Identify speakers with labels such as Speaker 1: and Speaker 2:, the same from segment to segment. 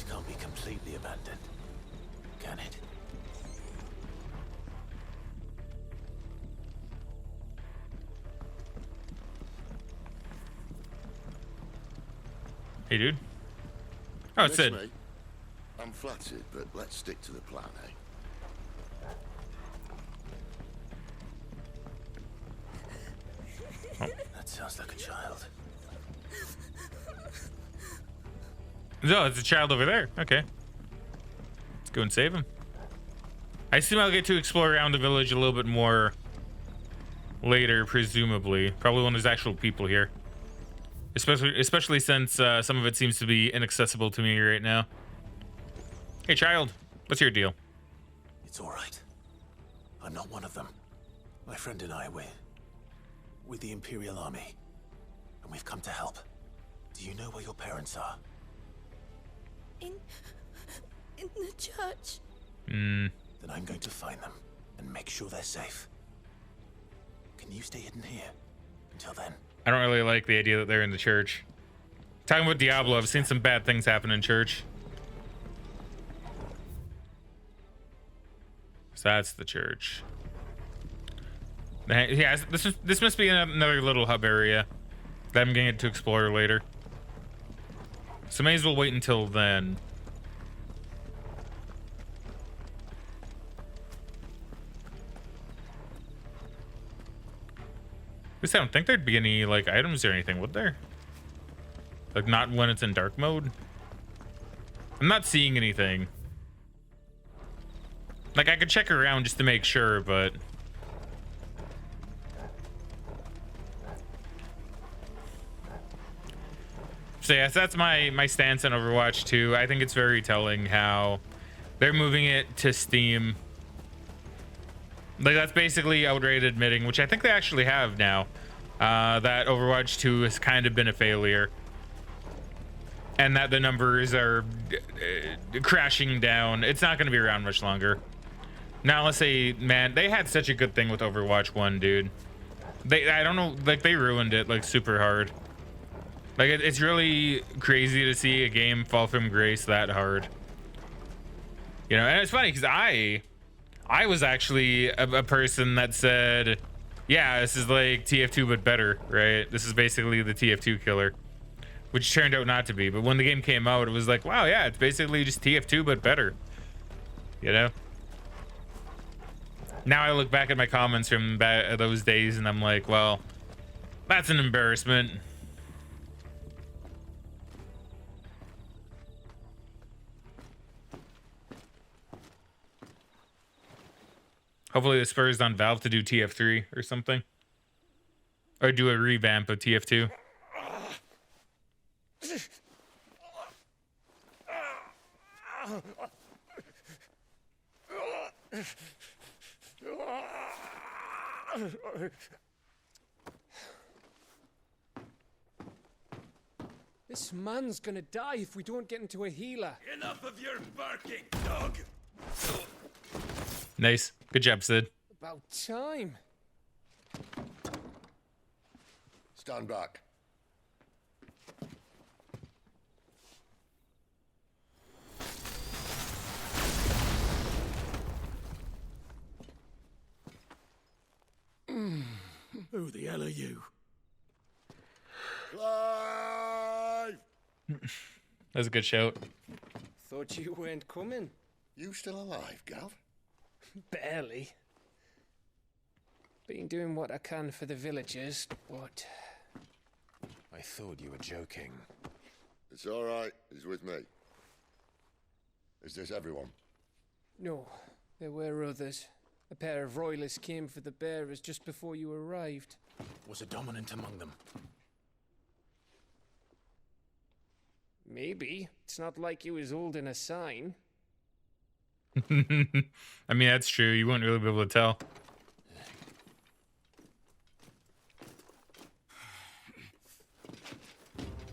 Speaker 1: This can't be completely abandoned, can it?
Speaker 2: Hey, dude. Oh, it's Sid.
Speaker 3: Mate, I'm flattered, but let's stick to the plan, eh?
Speaker 1: That sounds like a child.
Speaker 2: No, it's a child over there. Okay. Let's go and save him. I assume I'll get to explore around the village a little bit more later, presumably. Probably when there's actual people here. Especially since some of it seems to be inaccessible to me right now. Hey, child. What's your deal?
Speaker 1: It's all right. I'm not one of them. My friend and I, we're with the Imperial Army. And we've come to help. Do you know where your parents are?
Speaker 4: In the church.
Speaker 1: Then I'm going to find them and make sure they're safe. Can you stay hidden here until then?
Speaker 2: I don't really like the idea that they're in the church. Talking about Diablo, I've seen some bad things happen in church. So that's the church. Yeah, this must be another little hub area that I'm going to explore later. So may as well wait until then. At least I don't think there'd be any like items or anything, would there? Like not when it's in dark mode. I'm not seeing anything. Like I could check around just to make sure, but so yes, that's my stance on Overwatch 2. I think it's very telling how they're moving it to Steam. Like that's basically outright admitting, which I think they actually have now, that Overwatch 2 has kind of been a failure, and that the numbers are crashing down. It's not going to be around much longer. Now let's say, man, they had such a good thing with Overwatch 1, dude. I don't know, like they ruined it like super hard. Like it's really crazy to see a game fall from grace that hard. You know, and it's funny because I was actually a person that said, yeah, this is like TF2 but better, right? This is basically the TF2 killer, which turned out not to be. But when the game came out, it was like, wow, yeah, it's basically just TF2 but better, you know? Now I look back at my comments from those days and I'm like, well, that's an embarrassment. Hopefully the spurs on Valve to do TF3 or something. Or do a revamp of TF2.
Speaker 5: This man's gonna die if we don't get into a healer.
Speaker 6: Enough of your barking, dog!
Speaker 2: Nice. Good job, Sid.
Speaker 5: About time.
Speaker 3: Stand back.
Speaker 1: Who the hell are you?
Speaker 3: Clive!
Speaker 2: That's a good shout.
Speaker 5: Thought you weren't coming.
Speaker 3: You still alive, Gav?
Speaker 5: Barely. Been doing what I can for the villagers, but
Speaker 6: I thought you were joking.
Speaker 3: It's all right. He's with me. Is this everyone?
Speaker 5: no, there were others. A pair of royalists came for the bearers just before you arrived.
Speaker 1: Was a dominant among them?
Speaker 5: Maybe. It's not like he was holding a sign.
Speaker 2: I mean, that's true. You wouldn't really be able to tell.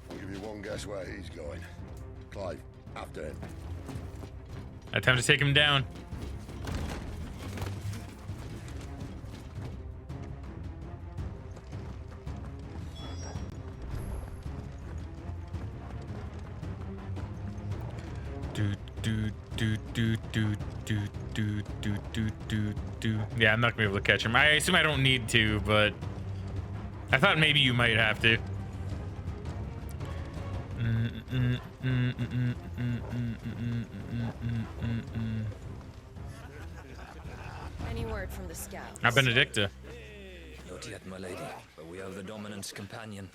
Speaker 3: I'll give you one guess where he's going. Clive, after him.
Speaker 2: Time to take him down. Yeah, I'm not gonna be able to catch him. I assume I don't need to, but I thought maybe you might have to.
Speaker 7: Any word from the scouts?
Speaker 2: Benedicta.
Speaker 8: Not yet, my lady, but we have the Dominant's companion.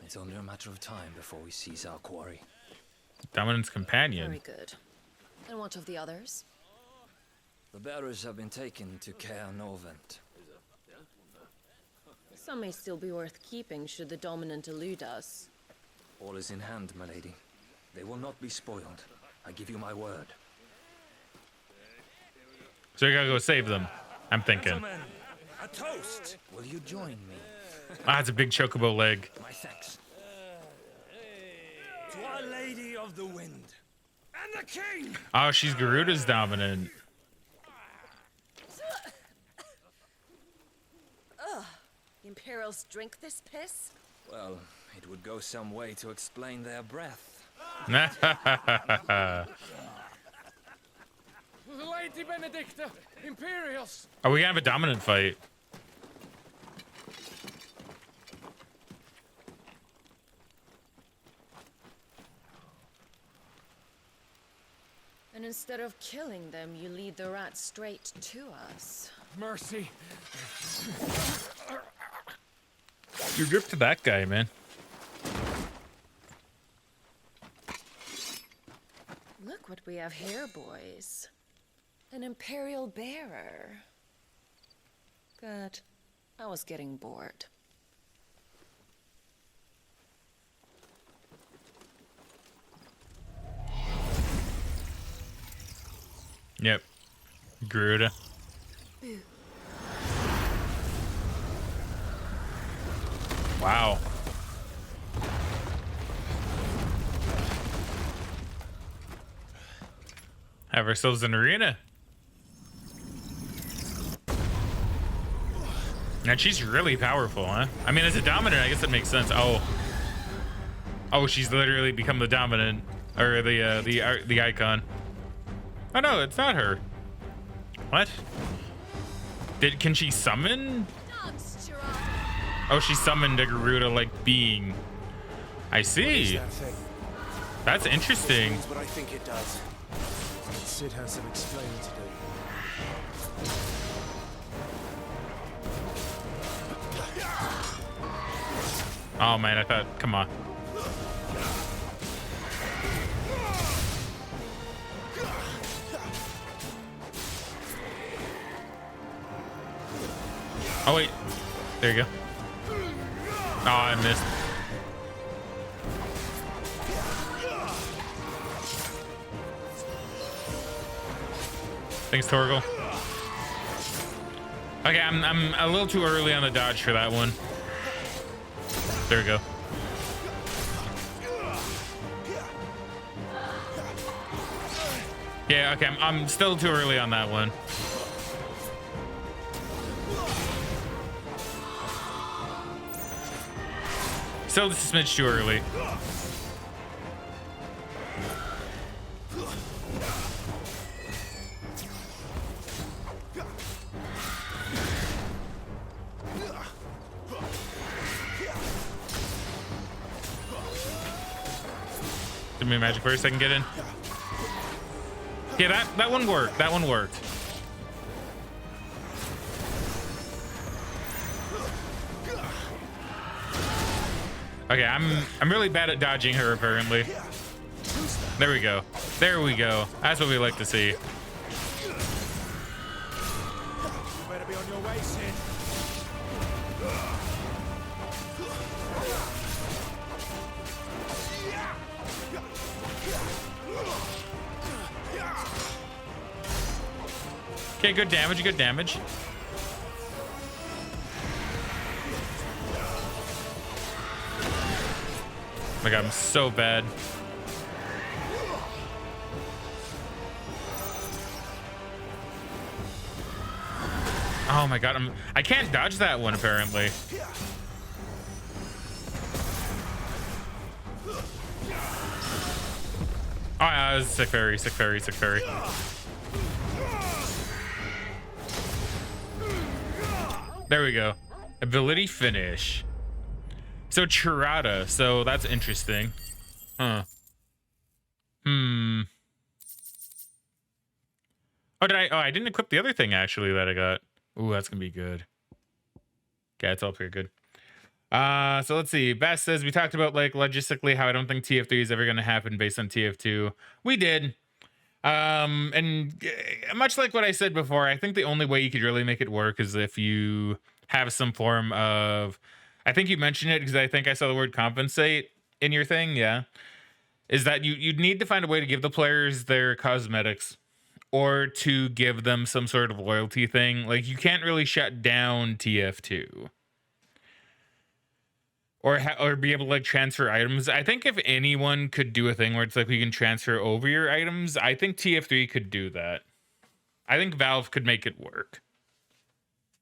Speaker 8: It's only a matter of time before we seize our quarry.
Speaker 2: Dominant's companion.
Speaker 7: Very good. And what of the others?
Speaker 8: The bearers have been taken to Caer Novent.
Speaker 7: Some may still be worth keeping should the Dominant elude us.
Speaker 8: All is in hand, my lady. They will not be spoiled. I give you my word.
Speaker 2: So we gotta go save them, I'm thinking.
Speaker 8: Gentlemen, a toast! Will you join me?
Speaker 2: Ah, it's a big chocobo leg.
Speaker 8: My thanks. To Our Lady of the Wind and the King!
Speaker 2: Oh, she's Garuda's dominant.
Speaker 7: Imperials drink this piss?
Speaker 8: Well, it would go some way to explain their breath.
Speaker 5: Lady Benedicta, Imperials.
Speaker 2: Oh, we have a dominant fight.
Speaker 7: And instead of killing them, you lead the rats straight to us.
Speaker 5: Mercy.
Speaker 2: You're gripped to that guy, man.
Speaker 7: Look what we have here, boys. An Imperial bearer. Good. I was getting bored.
Speaker 2: Yep. Garuda. Wow. Have ourselves an arena. And she's really powerful, huh? I mean, as a dominant, I guess that makes sense. Oh, she's literally become the dominant, or the icon. Oh no, it's not her. What? Can she summon? Oh, she summoned a Garuda-like being. I see. That's interesting.
Speaker 1: That's what I think it does. Sid has some explaining to do.
Speaker 2: Oh man, I thought, come on. Oh wait, there you go. Oh, I missed. Thanks, Torgal. Okay, I'm a little too early on the dodge for that one. There we go. Yeah, okay, I'm still too early on that one. Still just a smidge too early. Give me a magic burst I can get in. Yeah, that one worked. That one worked. Okay, I'm really bad at dodging her apparently. There we go. There we go. That's what we like to see.
Speaker 1: You better be on your way, Sid.
Speaker 2: Okay, good damage, good damage. Oh my god, I'm so bad. Oh my god, I can't dodge that one apparently. Oh, yeah, this is sick fairy, sick fairy, sick fairy. There we go. Ability finish. So Chirata, so that's interesting. Huh. Oh, I didn't equip the other thing actually that I got. Ooh, that's gonna be good. Okay, it's all pretty good. So let's see. Bass says we talked about like logistically how I don't think TF3 is ever gonna happen based on TF2. We did. And much like what I said before, I think the only way you could really make it work is if you have some form of, I think you mentioned it because I think I saw the word compensate in your thing. Yeah. Is that you'd need to find a way to give the players their cosmetics or to give them some sort of loyalty thing. Like you can't really shut down TF2 or be able to like transfer items. I think if anyone could do a thing where it's like we can transfer over your items, I think TF3 could do that. I think Valve could make it work.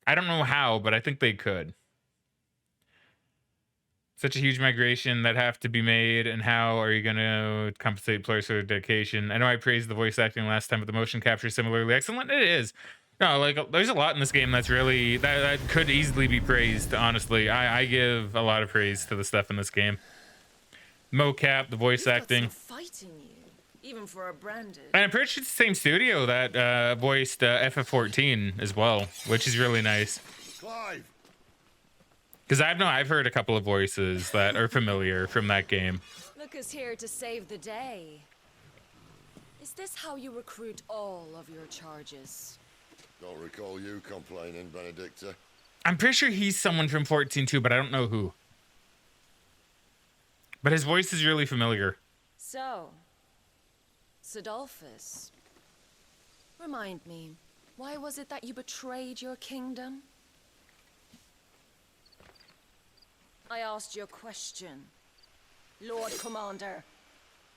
Speaker 2: I don't know how, but I think they could. Such a huge migration that have to be made, and how are you going to compensate players for their dedication? I know I praised the voice acting last time, but the motion capture is similarly excellent. It is. No, like there's a lot in this game that's really that could easily be praised. Honestly, I give a lot of praise to the stuff in this game. Mocap, the voice acting.
Speaker 7: Fighting you, even for a branded.
Speaker 2: And I'm pretty sure it's the same studio that voiced FF14 as well, which is really nice.
Speaker 3: Clive!
Speaker 2: Because I've heard a couple of voices that are familiar from that game.
Speaker 7: Look who's here to save the day. Is this how you recruit all of your charges?
Speaker 3: Don't recall you complaining, Benedicta.
Speaker 2: I'm pretty sure he's someone from 14 too, but I don't know who. But his voice is really familiar.
Speaker 7: So, Sidolphus, remind me, why was it that you betrayed your kingdom? I asked you a question, Lord Commander.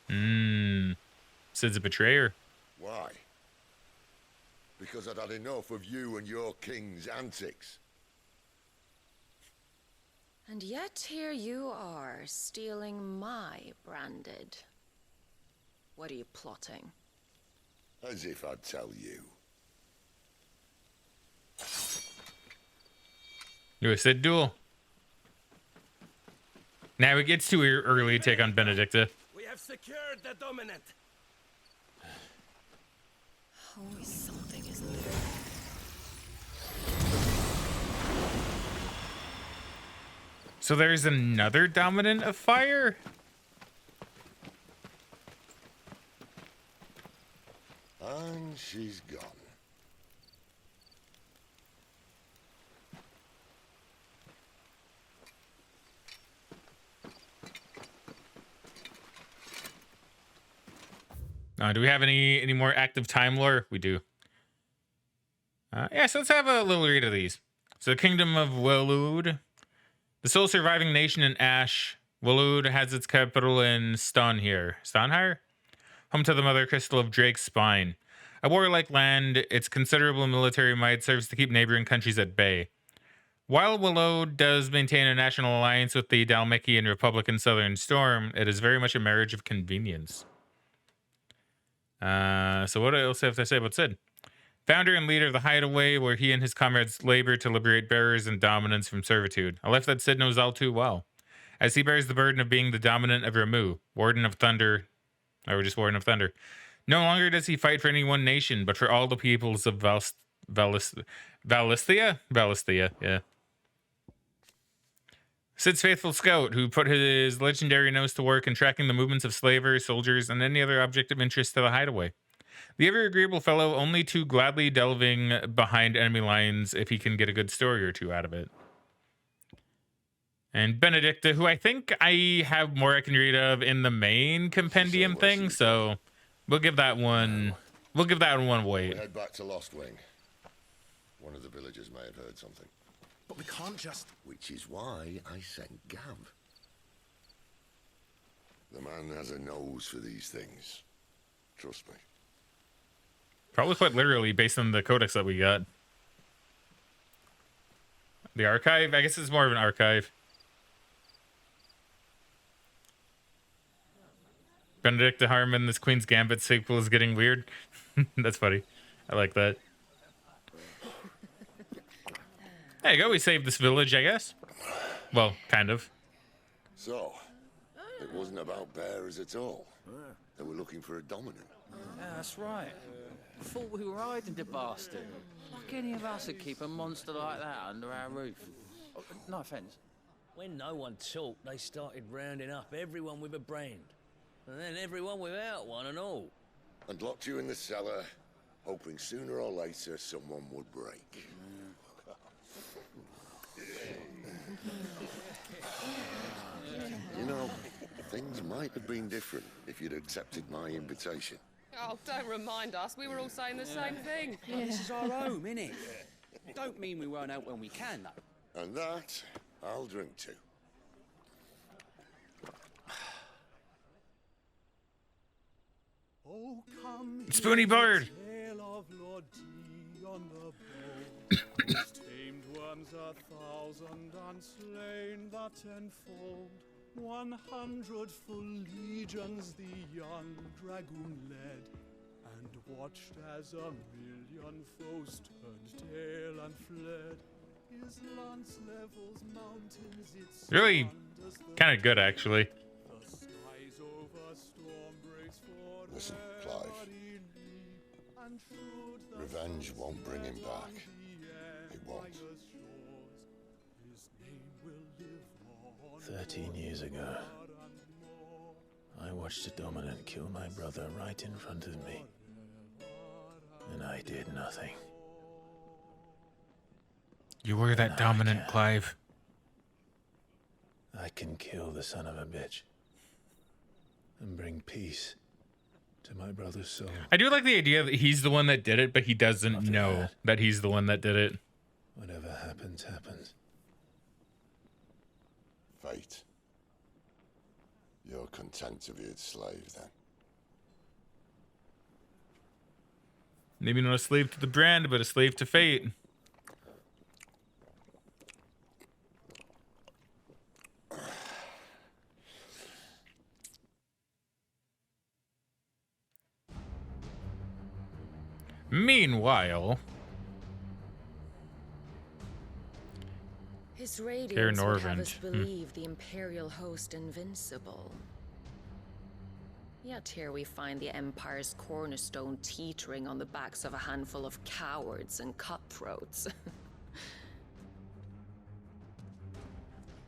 Speaker 2: Sid's a betrayer.
Speaker 3: Why? Because I'd had enough of you and your king's antics.
Speaker 7: And yet here you are, stealing my branded. What are you plotting?
Speaker 3: As if I'd tell you.
Speaker 2: Do a Sid duel. Now it gets too early to take on Benedicta.
Speaker 6: We have secured the dominant.
Speaker 7: Always something, isn't there?
Speaker 2: So there's another dominant of fire?
Speaker 3: And she's gone.
Speaker 2: Do we have any more active Time Lore? We do. Yeah, so let's have a little read of these. So the Kingdom of Waloed. The sole surviving nation in Ash. Waloed has its capital in Stonhire? Home to the Mother Crystal of Drake's Spine. A warlike land, its considerable military might serves to keep neighboring countries at bay. While Waloed does maintain a national alliance with the Dalmatian Republic in Southern Storm, it is very much a marriage of convenience. So what else have to say about Sid? Founder and leader of the Hideaway, where he and his comrades labor to liberate bearers and dominants from servitude. A life that Sid knows all too well, as he bears the burden of being the dominant of Ramu, Warden of Thunder, or just Warden of Thunder. No longer does he fight for any one nation, but for all the peoples of Valisthea, yeah. Sid's faithful scout, who put his legendary nose to work in tracking the movements of slavers, soldiers, and any other object of interest to the Hideaway. The ever agreeable fellow, only too gladly delving behind enemy lines if he can get a good story or two out of it. And Benedicta, who I think I have more I can read of in the main compendium thing, so we'll give that one. We'll give that one
Speaker 3: We
Speaker 2: wait.
Speaker 3: head back to Lost Wing. One of the villagers may have heard something.
Speaker 1: But we can't just...
Speaker 3: Which is why I sent Gav. The man has a nose for these things. Trust me.
Speaker 2: Probably quite literally based on the codex that we got. The archive? I guess it's more of an archive. Benedict Harmon, this Queen's Gambit sequel is getting weird. That's funny. I like that. There you go. We saved this village, I guess. Well, kind of.
Speaker 3: So, it wasn't about bearers at all. They were looking for a dominant.
Speaker 9: Yeah, that's right. I thought we were hiding the bastard. Like any of us would keep a monster like that under our roof. Oh, no offence.
Speaker 6: When no one talked, they started rounding up everyone with a brand. And then everyone without one and all.
Speaker 3: And locked you in the cellar, hoping sooner or later someone would break. You know, things might have been different if you'd accepted my invitation.
Speaker 10: Oh, don't remind us. We were all saying the same thing.
Speaker 9: This is our home, innit? Don't mean we won't out when we can, though.
Speaker 3: And that, I'll drink to.
Speaker 11: Oh, come
Speaker 2: Spoony Bird.
Speaker 11: tale of Lord T on the bow. His tamed worms 1,000 and slain the tenfold. 100 full legions the young dragoon led, and watched as 1,000,000 foes turned tail and fled. His lance levels mountains, its
Speaker 2: Really kind of good, actually.
Speaker 11: the skies over storm breaks for
Speaker 3: Listen, Clive.
Speaker 11: and through the
Speaker 3: Revenge won't bring him back. It won't.
Speaker 11: his name will live on
Speaker 1: 13 years ago, I watched a dominant kill my brother right in front of me. And I did nothing.
Speaker 2: You were that dominant, Clive.
Speaker 1: I can kill the son of a bitch and bring peace to my brother's soul.
Speaker 2: I do like the idea that he's the one that did it, but he doesn't know that he's the one that did it.
Speaker 1: Whatever happens, happens.
Speaker 3: Fate. You're content to be its slave, then?
Speaker 2: Maybe not a slave to the brand, but a slave to fate. Meanwhile,
Speaker 7: His radiance would have us
Speaker 2: Norvent.
Speaker 7: believe the Imperial host invincible. Yet here we find the Empire's cornerstone teetering on the backs of a handful of cowards and cutthroats.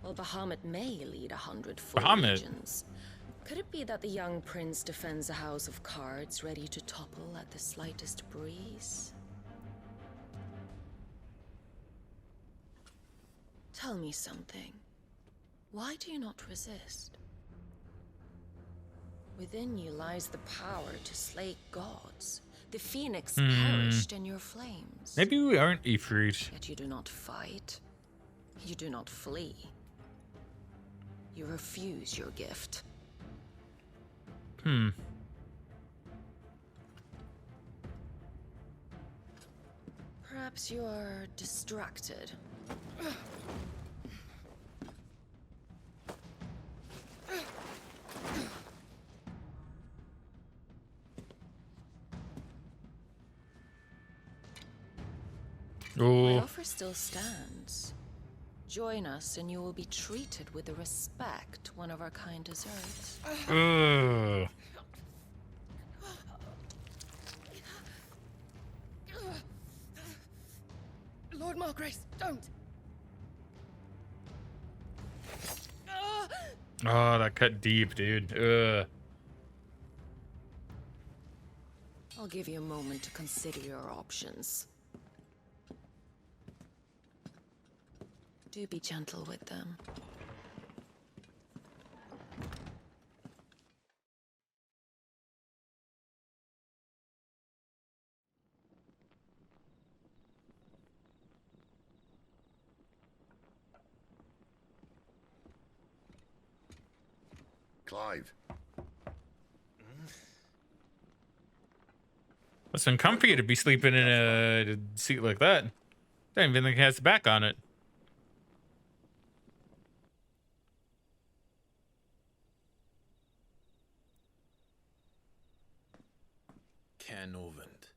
Speaker 7: Well, Bahamut may lead 100 full
Speaker 2: Bahamut?
Speaker 7: legions. Could it be that the young prince defends a house of cards ready to topple at the slightest breeze? Tell me something. Why do you not resist? Within you lies the power to slay gods. The phoenix perished in your flames.
Speaker 2: maybe we aren't Ifrit.
Speaker 7: Yet you do not fight. You do not flee. You refuse your gift. Perhaps you are distracted. My
Speaker 2: Oh,
Speaker 7: offer still stands. Join us and you will be treated with the respect one of our kind deserves.
Speaker 2: ugh.
Speaker 10: Lord Margrace, don't!
Speaker 2: Oh, that cut deep, dude. Ugh.
Speaker 7: I'll give you a moment to consider your options. Do be gentle with them.
Speaker 3: Clive.
Speaker 2: It's uncomfy to be sleeping in a seat like that. Don't even think it has the back on it.
Speaker 1: Cairnorvand.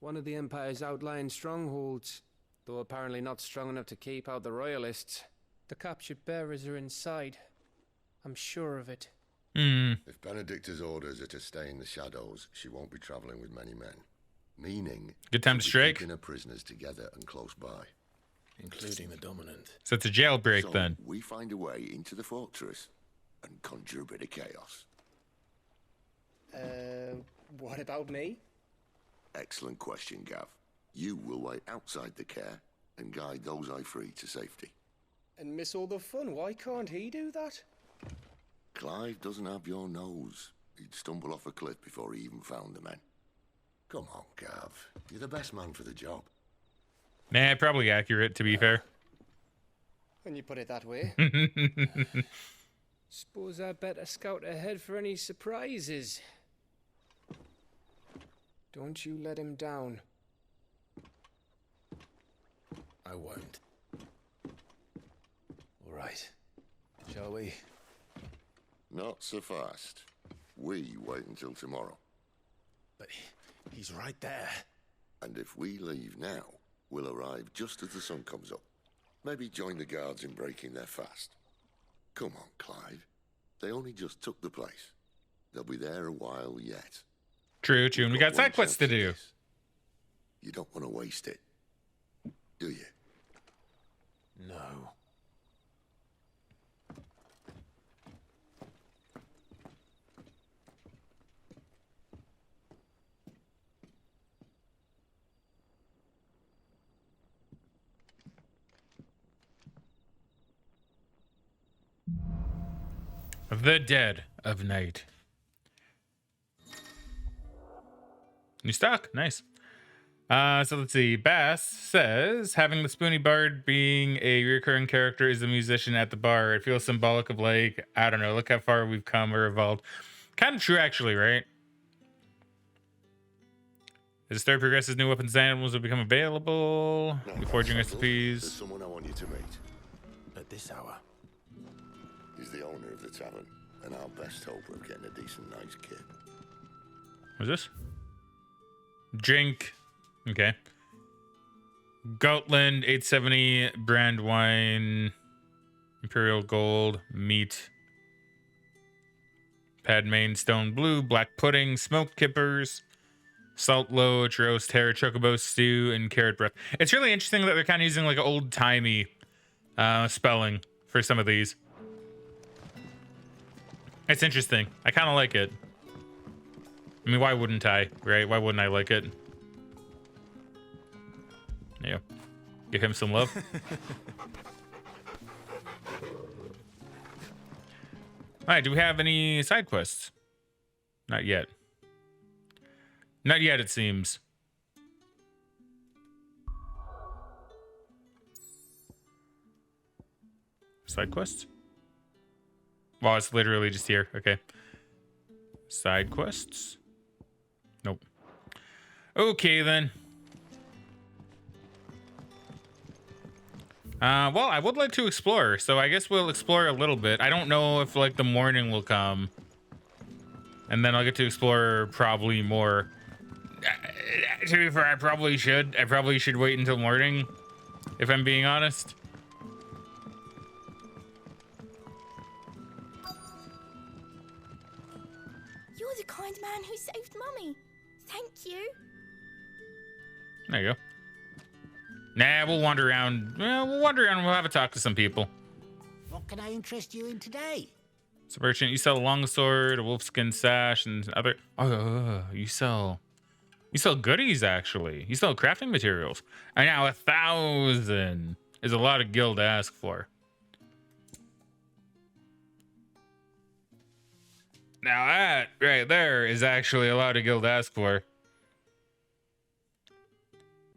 Speaker 5: One of the Empire's outlying strongholds, though apparently not strong enough to keep out the Royalists. The captured bearers are inside. I'm sure of it.
Speaker 3: If Benedicta's orders are to stay in the shadows, she won't be traveling with many men. Meaning,
Speaker 2: good time to strike.
Speaker 3: Keeping her prisoners together and close by.
Speaker 1: Including the Dominant.
Speaker 2: So it's a jailbreak,
Speaker 3: so
Speaker 2: then.
Speaker 3: We find a way into the fortress and conjure a bit of chaos.
Speaker 5: What about me?
Speaker 3: Excellent question, Gav. You will wait outside the care and guide those I free to safety.
Speaker 5: And miss all the fun. Why can't he do that?
Speaker 3: Clive doesn't have your nose. He'd stumble off a cliff before he even found the men. Come on, Gav. You're the best man for the job.
Speaker 2: Nah, probably accurate, to be fair.
Speaker 5: When you put it that way. Suppose I better scout ahead for any surprises. Don't you let him down.
Speaker 1: I won't. All right. Shall we?
Speaker 3: Not so fast. We wait until tomorrow.
Speaker 1: But he's right there.
Speaker 3: And if we leave now, we'll arrive just as the sun comes up. Maybe join the guards in breaking their fast. Come on, Clive. They only just took the place. They'll be there a while yet.
Speaker 2: True, true. And we got side quests to do.
Speaker 3: You don't want to waste it, do you?
Speaker 1: No.
Speaker 2: The Dead of Night. New stock, nice. So let's see. Bass says having the Spoony Bard being a recurring character is a musician at the bar. It feels symbolic of, like, I don't know, look how far we've come or evolved. Kind of true, actually, right? As the story progresses, new weapons and animals will become available. New forging recipes.
Speaker 3: There's someone I want you to meet.
Speaker 1: At this hour.
Speaker 3: He's the owner of the tavern, and our best hope of getting a decent night's kid.
Speaker 2: What's this? Drink. Okay. Goatland, 870, brand wine, Imperial Gold, meat, Padmain, Stone Blue, black pudding, smoked kippers, salt loach, roast hare, chocobo stew, and carrot breath. It's really interesting that they're kind of using like old-timey spelling for some of these. It's interesting. I kind of like it. I mean, why wouldn't I, right? Why wouldn't I like it? Yeah. Give him some love. Alright, do we have any side quests? Not yet. Not yet, it seems. Side quests? Well, it's literally just here. Okay. Side quests? Nope. Okay, then. Well, I would like to explore, so I guess we'll explore a little bit. I don't know if, like, the morning will come. And then I'll get to explore probably more. To be fair, I probably should. I probably should wait until morning, if I'm being honest.
Speaker 4: You're the kind man who saved Mummy. Thank you.
Speaker 2: There you go. Nah, we'll wander around. Well, we'll wander around and we'll have a talk to some people.
Speaker 12: What can I interest you in today?
Speaker 2: So, merchant, you sell a longsword, a wolfskin sash, and other. Oh, you sell goodies, actually. You sell crafting materials. And now 1,000 is a lot of gil to ask for. Now that right there is actually a lot of gil to ask for.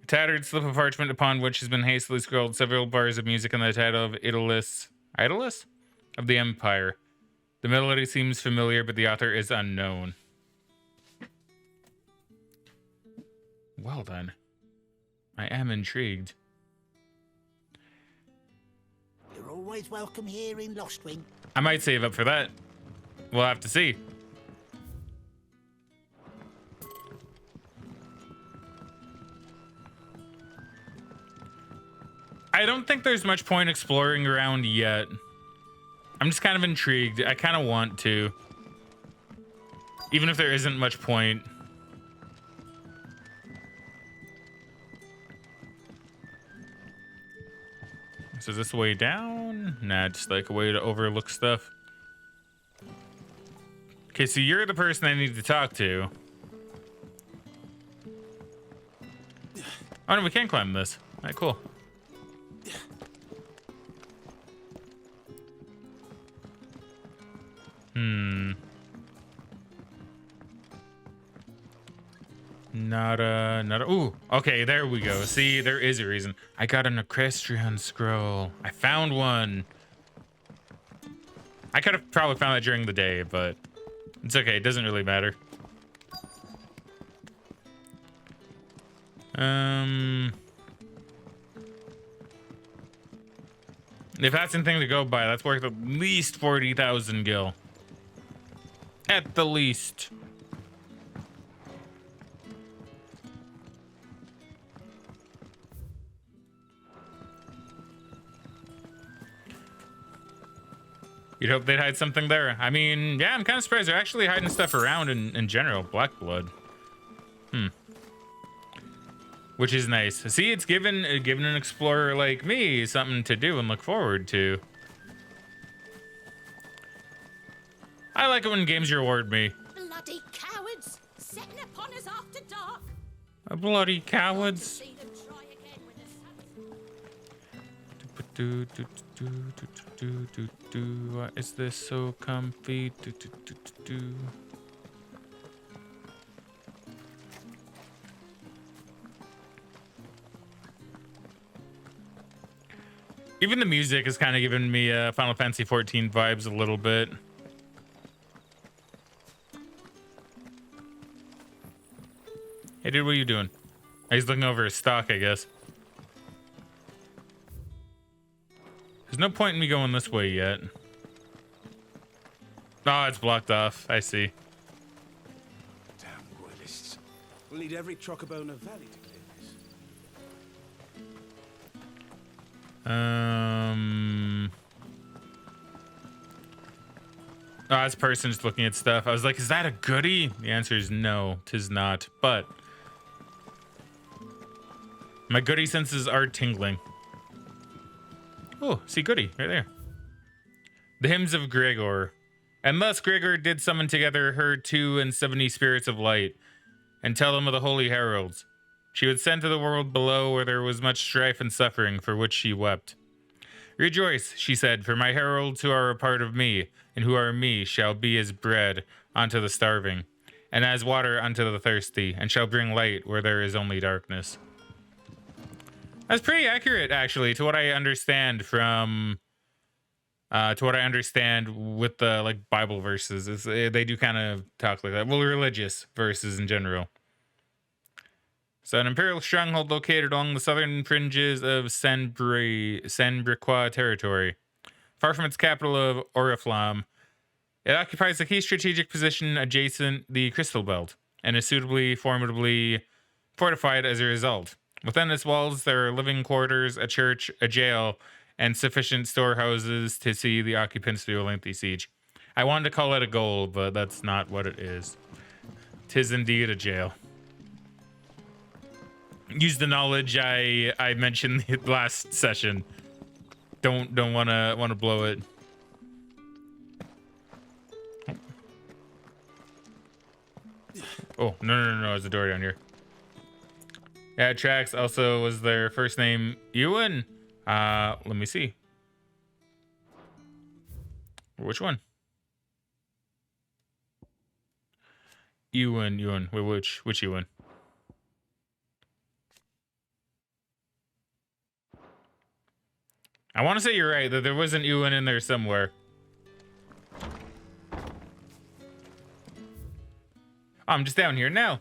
Speaker 2: A tattered slip of parchment upon which has been hastily scrawled several bars of music and the title of Idolus of the Empire. The melody seems familiar, but the author is unknown. Well then, I am intrigued.
Speaker 12: You're always welcome here in Lostwing.
Speaker 2: I might save up for that. We'll have to see. I don't think there's much point exploring around yet. I'm just kind of intrigued. I kind of want to. Even if there isn't much point. So is this way down? Nah, just like a way to overlook stuff. Okay, so you're the person I need to talk to. Oh no, we can climb this. All right, cool. Not a. Ooh, okay, there we go. See, there is a reason. I got an equestrian scroll. I found one. I could have probably found that during the day, but it's okay. It doesn't really matter. If that's anything to go by, that's worth at least 40,000 gil. At the least. You'd hope they'd hide something there. I mean, yeah, I'm kind of surprised they're actually hiding stuff around in general. Black blood. Which is nice. See, it's given an explorer like me something to do and look forward to. I like it when games reward me.
Speaker 4: Bloody cowards! Setting upon us after dark!
Speaker 2: Bloody cowards. Why is this so comfy? Even the music is kind of giving me Final Fantasy 14 vibes a little bit. Hey dude, what are you doing? Oh, he's looking over his stock, I guess. There's no point in me going this way yet. Oh, it's blocked off. I see.
Speaker 11: Damn royalists. We'll need every Trocobona Valley to clear this.
Speaker 2: Oh, this person's looking at stuff. I was like, is that a goodie? The answer is no, 'tis not. But my goodie senses are tingling. Oh, see goodie right there. The hymns of Gregor. And thus Gregor did summon together her 72 spirits of light, and tell them of the holy heralds. She would send to the world below where there was much strife and suffering, for which she wept. Rejoice, she said, for my heralds who are a part of me, and who are me, shall be as bread unto the starving, and as water unto the thirsty, and shall bring light where there is only darkness. That's pretty accurate, actually, to what I understand from, with the like Bible verses. They do kind of talk like that. Well, religious verses in general. So, an imperial stronghold located along the southern fringes of Senbriqua territory, far from its capital of Oriflamme. It occupies a key strategic position adjacent the Crystal Belt, and is suitably formidably fortified as a result. Within its walls, there are living quarters, a church, a jail, and sufficient storehouses to see the occupants through a lengthy siege. I wanted to call it a goal, but that's not what it is. 'Tis indeed a jail. Use the knowledge I mentioned the last session. Don't wanna blow it. Oh no! There's a door down here. Yeah, it tracks. Also, was their first name Ewan? Let me see. Which one? Ewan. Wait, which Ewan? I want to say you're right, that there was an Ewan in there somewhere. I'm just down here now.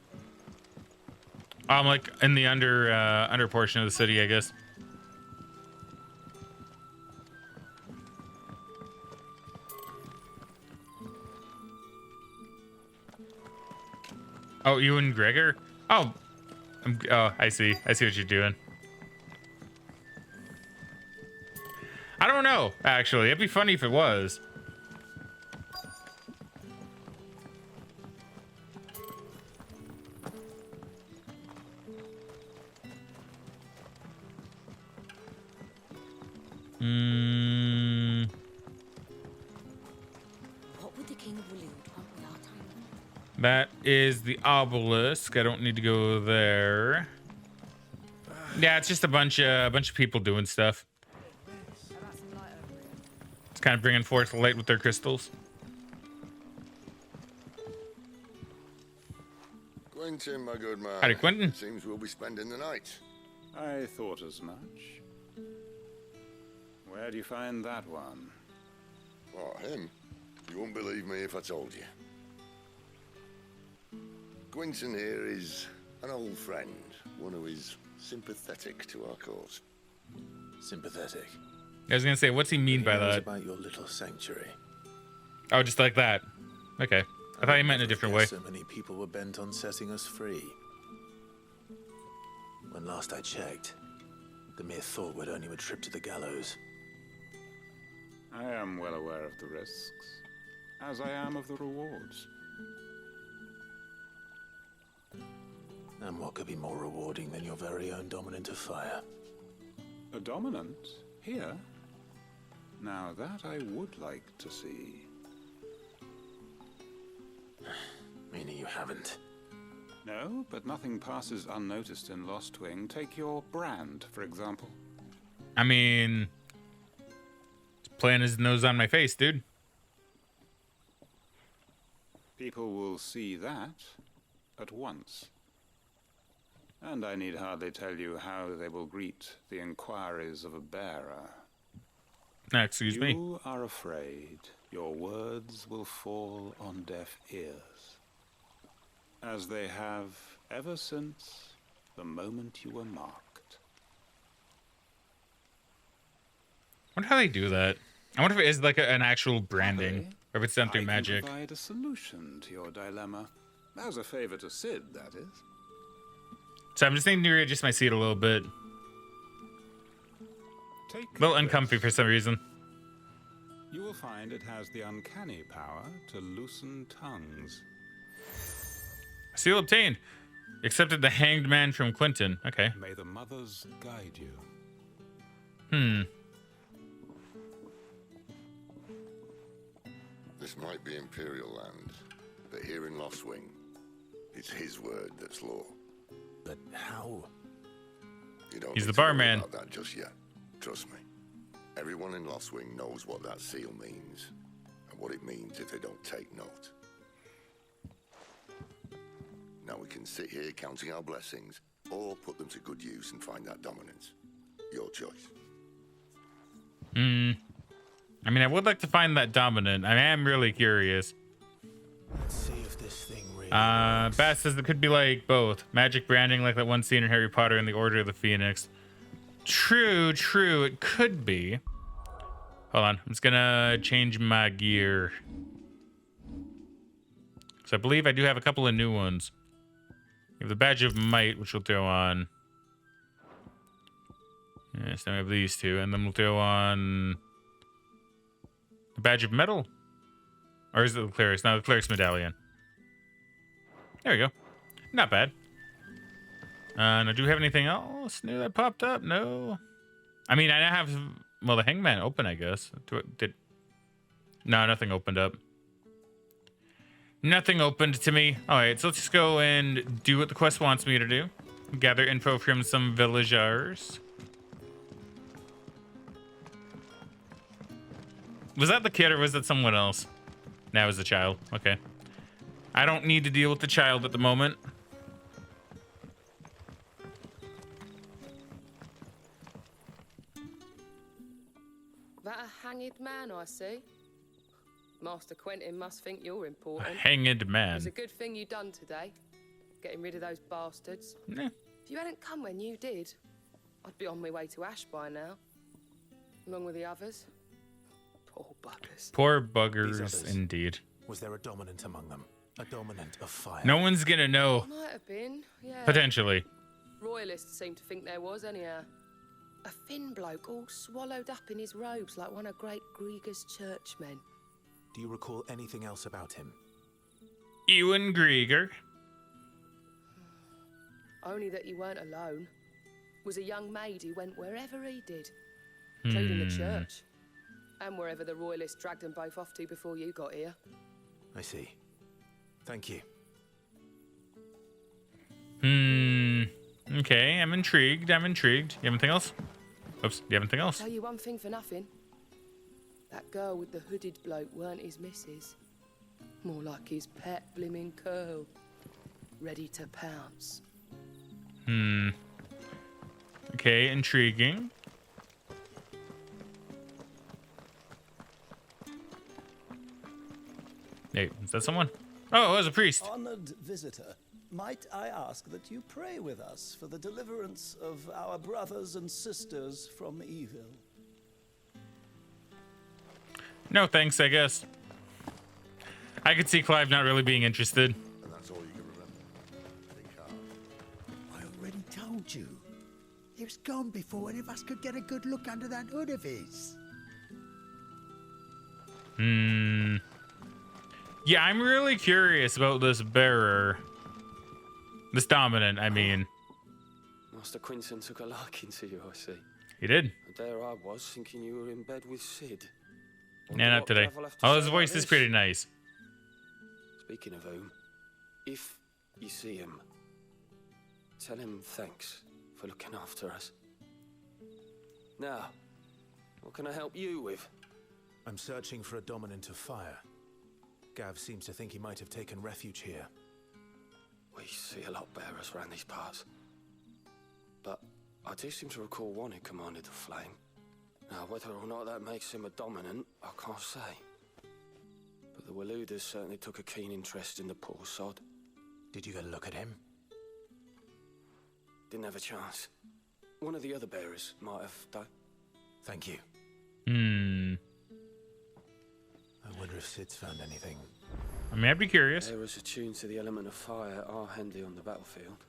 Speaker 2: I'm like in the under portion of the city, I guess. Oh, Ewan Gregor? Oh, I see what you're doing. know, actually. It'd be funny if it was.
Speaker 4: What would the king of Waloed want with our time?
Speaker 2: That is the obelisk. I don't need to go there. Yeah, it's just a bunch of people doing stuff. It's kind of bringing forth the light with their crystals.
Speaker 3: Quentin, my good man.
Speaker 2: Howdy, Quentin.
Speaker 3: Seems we'll be spending the night.
Speaker 11: I thought as much. Where do you find that one?
Speaker 3: Oh, him? You won't believe me if I told you. Quentin here is an old friend, one who is sympathetic to our cause.
Speaker 1: Sympathetic.
Speaker 2: I was gonna say, what's he mean by that?
Speaker 1: About your little sanctuary.
Speaker 2: Oh, just like that. Okay. I thought he meant in a different way.
Speaker 1: So many people were bent on setting us free. When last I checked, the mere thought would earn you a trip to the gallows.
Speaker 11: I am well aware of the risks, as I am of the rewards.
Speaker 1: And what could be more rewarding than your very own dominant of fire?
Speaker 11: A dominant? Here? Now that I would like to see.
Speaker 1: Meaning you haven't.
Speaker 11: No, but nothing passes unnoticed in Lost Wing. Take your brand, for example.
Speaker 2: I mean, he's playing his nose on my face, dude.
Speaker 11: People will see that at once. And I need hardly tell you how they will greet the inquiries of a bearer.
Speaker 2: Excuse me.
Speaker 11: You are afraid your words will fall on deaf ears, as they have ever since the moment you were marked.
Speaker 2: I wonder how they do that. I wonder if it is like an actual branding, or if it's done through
Speaker 11: I
Speaker 2: magic.
Speaker 11: can provide a solution to your dilemma, as a favor to Sid, that is.
Speaker 2: So I'm just thinking to readjust my seat a little bit.
Speaker 11: Take
Speaker 2: A little
Speaker 11: this.
Speaker 2: uncomfy for some reason.
Speaker 11: You will find it has the uncanny power to loosen tongues.
Speaker 2: Seal obtained. Accepted the hanged man from Clinton. Okay.
Speaker 11: May the mothers guide you.
Speaker 3: This might be Imperial land, but here in Lost Wing, it's his word that's law.
Speaker 1: But how?
Speaker 3: You don't
Speaker 2: He's
Speaker 3: need
Speaker 2: the
Speaker 3: to worry
Speaker 2: barman.
Speaker 3: about that just yet. Trust me. Everyone in Lost Wing knows what that seal means, and what it means if they don't take note. Now we can sit here counting our blessings, or put them to good use and find that dominance. Your choice.
Speaker 2: I mean, I would like to find that dominant. I am really curious.
Speaker 1: Let's see if this thing really
Speaker 2: Bass says it could be like both. Magic branding like that one scene in Harry Potter and the Order of the Phoenix. True, it could be. Hold on, I'm just gonna change my gear. So I believe I do have a couple of new ones. We have the Badge of Might, which we'll throw on. Yes, now we have these two, and then we'll throw on the Badge of Metal. Or is it the Cleric's? No, the Cleric's Medallion. There we go. Not bad. Now, do we have anything else new that popped up? No. I mean, I now have, well, the Hangman open, I guess. No, nothing opened up. Nothing opened to me. All right, so let's just go and do what the quest wants me to do. Gather info from some villagers. Was that the kid or was that someone else? That was the child. Okay. I don't need to deal with the child at the moment.
Speaker 10: That a hanged man I see? Master Quentin must think you're
Speaker 2: A
Speaker 10: important.
Speaker 2: hanged man.
Speaker 10: It's a good thing you done today, getting rid of those bastards.
Speaker 2: Yeah.
Speaker 10: If you hadn't come when you did, I'd be on my way to Ash by now, along with the others. Poor buggers.
Speaker 2: Poor
Speaker 1: These
Speaker 2: buggers,
Speaker 1: others.
Speaker 2: indeed.
Speaker 1: Was there a dominant among them? A dominant of fire?
Speaker 2: No one's gonna know.
Speaker 10: Might have been, yeah.
Speaker 2: Potentially.
Speaker 10: Royalists seem to think there was, anyhow. A thin bloke all swallowed up in his robes like one of Great Grieger's churchmen.
Speaker 1: Do you recall anything else about him?
Speaker 2: Ewan Grieger.
Speaker 10: Only that he weren't alone. Was a young maid who went wherever he did, including the church, and wherever the royalists dragged them both off to before you got here.
Speaker 1: I see. Thank you.
Speaker 2: Okay, I'm intrigued. You have anything else? Oops, do you have anything else?
Speaker 10: Tell you one thing for nothing. That girl with the hooded bloke weren't his missus. More like his pet blimmin' curl. Ready to pounce.
Speaker 2: Okay, intriguing. Hey, is that someone? Oh, it was a priest.
Speaker 11: Honored visitor, might I ask that you pray with us for the deliverance of our brothers and sisters from evil?
Speaker 2: No thanks, I guess. I could see Clive not really being interested.
Speaker 3: And that's all you can remember. Think hard.
Speaker 12: I already told you. He was gone before any of us could get a good look under that hood of his.
Speaker 2: Yeah, I'm really curious about this bearer. This dominant, I mean.
Speaker 5: Master Quinton took a liking to you, I see.
Speaker 2: He did.
Speaker 5: And there I was, thinking you were in bed with Sid.
Speaker 2: Yeah, not today. Oh, his voice is pretty nice.
Speaker 5: Speaking of whom, if you see him, tell him thanks for looking after us. Now, what can I help you with?
Speaker 1: I'm searching for a dominant of fire. Gav seems to think he might have taken refuge here.
Speaker 5: We see a lot bearers around these parts. But I do seem to recall one who commanded the flame. Now, whether or not that makes him a dominant, I can't say. But the Waluders certainly took a keen interest in the poor sod.
Speaker 1: Did you get a look at him?
Speaker 5: Didn't have a chance. One of the other bearers might have, though.
Speaker 1: Thank you. I wonder if Sid's found anything.
Speaker 2: I mean, I'd be curious.
Speaker 5: Bearers attuned to the element of fire are handy on the battlefield,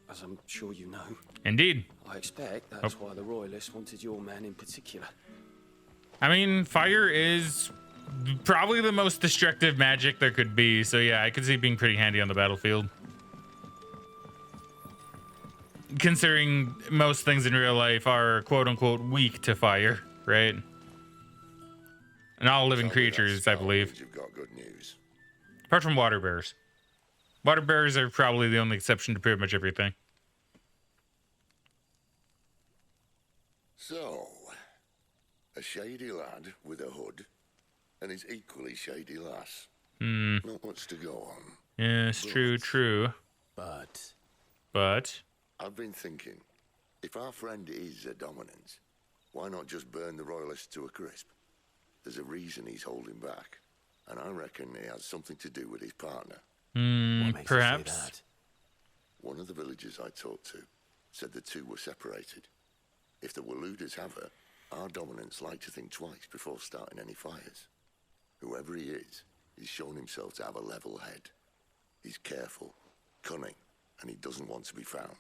Speaker 5: as I'm sure you know.
Speaker 2: Indeed.
Speaker 5: I expect that's why the Royalists wanted your man in particular.
Speaker 2: I mean, fire is probably the most destructive magic there could be, so yeah, I could see it being pretty handy on the battlefield. Considering most things in real life are quote-unquote weak to fire, right? And all living creatures, I believe.
Speaker 3: You've got good news.
Speaker 2: Apart from water bears. Water bears are probably the only exception to pretty much everything.
Speaker 3: So, a shady lad with a hood, and his equally shady lass. Not much to go on.
Speaker 2: Yes, true.
Speaker 1: But
Speaker 3: I've been thinking, if our friend is a dominant, why not just burn the Royalists to a crisp? There's a reason he's holding back, and I reckon he has something to do with his partner.
Speaker 1: what makes
Speaker 2: Perhaps.
Speaker 1: you say that?
Speaker 3: One of the villagers I talked to said the two were separated. If the Waluders have her, our dominants like to think twice before starting any fires. Whoever he is, he's shown himself to have a level head. He's careful, cunning, and he doesn't want to be found.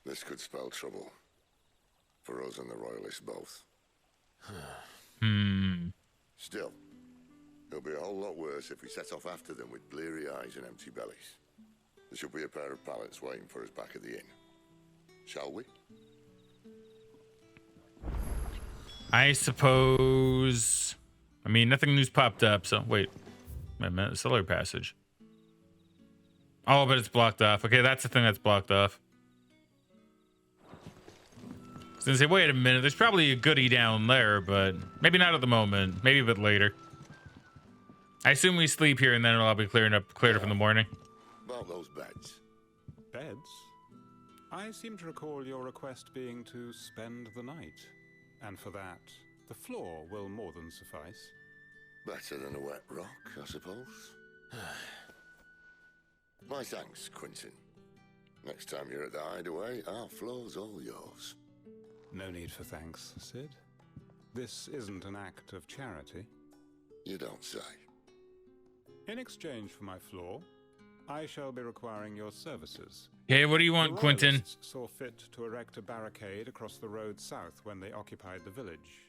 Speaker 3: This could spell trouble. For us and the Royalists both. Still, it'll be a whole lot worse if we set off after them with bleary eyes and empty bellies. There should be a pair of pallets waiting for us back at the inn. Shall we?
Speaker 2: I suppose. I mean, nothing new's popped up, so wait a minute. Cellar passage. Oh, but it's blocked off. Okay, that's the thing that's blocked off. I was gonna say, wait a minute. There's probably a goodie down there, but maybe not at the moment. Maybe a bit later. I assume we sleep here and then it'll all be cleared up in the morning.
Speaker 3: About those beds.
Speaker 11: Beds? I seem to recall your request being to spend the night. And for that, the floor will more than suffice.
Speaker 3: Better than a wet rock, I suppose. My thanks, Quinton. Next time you're at the hideaway, our floor's all yours.
Speaker 11: No need for thanks, Sid. This isn't an act of charity.
Speaker 3: You don't say.
Speaker 11: In exchange for my floor, I shall be requiring your services.
Speaker 2: Hey, what do you want,
Speaker 11: The
Speaker 2: Quentin?
Speaker 11: Royalists saw fit to erect a barricade across the road south when they occupied the village,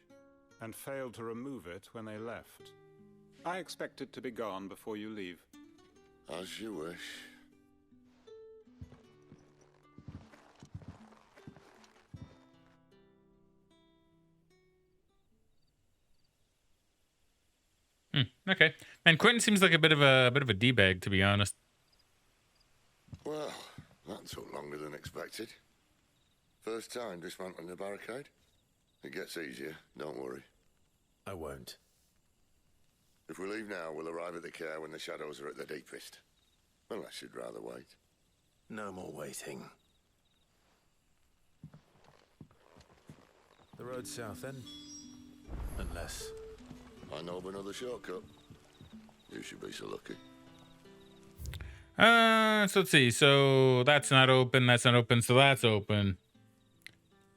Speaker 11: and failed to remove it when they left. I expect it to be gone before you leave.
Speaker 3: As you wish.
Speaker 2: Okay. And Quentin seems like a bit of a d-bag, to be honest.
Speaker 3: Well, that took longer than expected. First time dismantling the barricade? It gets easier, don't worry.
Speaker 1: I won't.
Speaker 3: If we leave now, we'll arrive at the care when the shadows are at their deepest. Unless you'd rather wait.
Speaker 1: No more waiting. The road south then? Unless...
Speaker 3: I know of another shortcut. You should be so lucky.
Speaker 2: So let's see. So that's not open. That's not open. So that's open.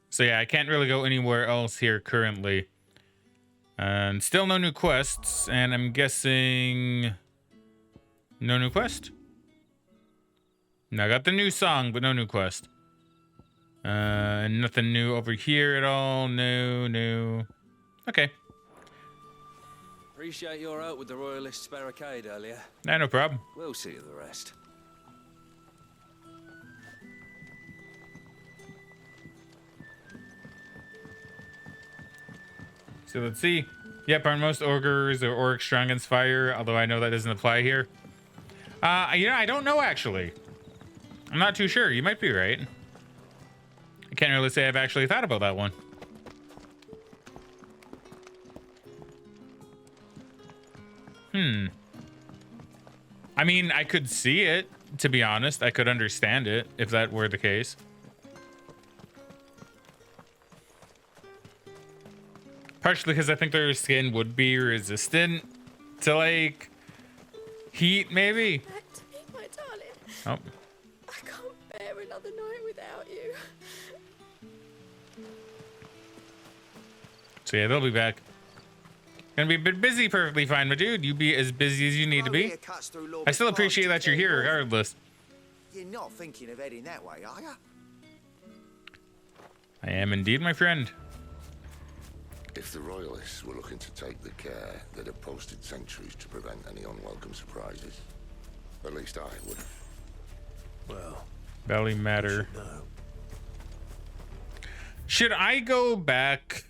Speaker 2: So yeah, I can't really go anywhere else here currently. And still no new quests. And I'm guessing no new quest. No, I got the new song, but no new quest. And nothing new over here at all. No. Okay.
Speaker 8: Appreciate your help with the Royalists' barricade earlier.
Speaker 2: Nah, no problem.
Speaker 8: We'll see you the rest.
Speaker 2: So let's see. Yep, aren't most ogres or orcs strong against fire? Although I know that doesn't apply here. I don't know actually. I'm not too sure. You might be right. I can't really say I've actually thought about that one. I mean, I could see it, to be honest. I could understand it if that were the case. Partially because I think their skin would be resistant to, like, heat, maybe?
Speaker 4: Back to me, my darling.
Speaker 2: Oh.
Speaker 4: I can't bear another night without you.
Speaker 2: So yeah, they'll be back. Gonna be a bit busy, perfectly fine, but dude, you be as busy as you need to be. I still appreciate that you're here regardless.
Speaker 13: You're not thinking of heading that way, are you?
Speaker 2: I am indeed, my friend.
Speaker 3: If the Royalists were looking to take the care, they'd have posted sentries to prevent any unwelcome surprises. At least I would have.
Speaker 1: Well,
Speaker 2: Belly matter. Should I go back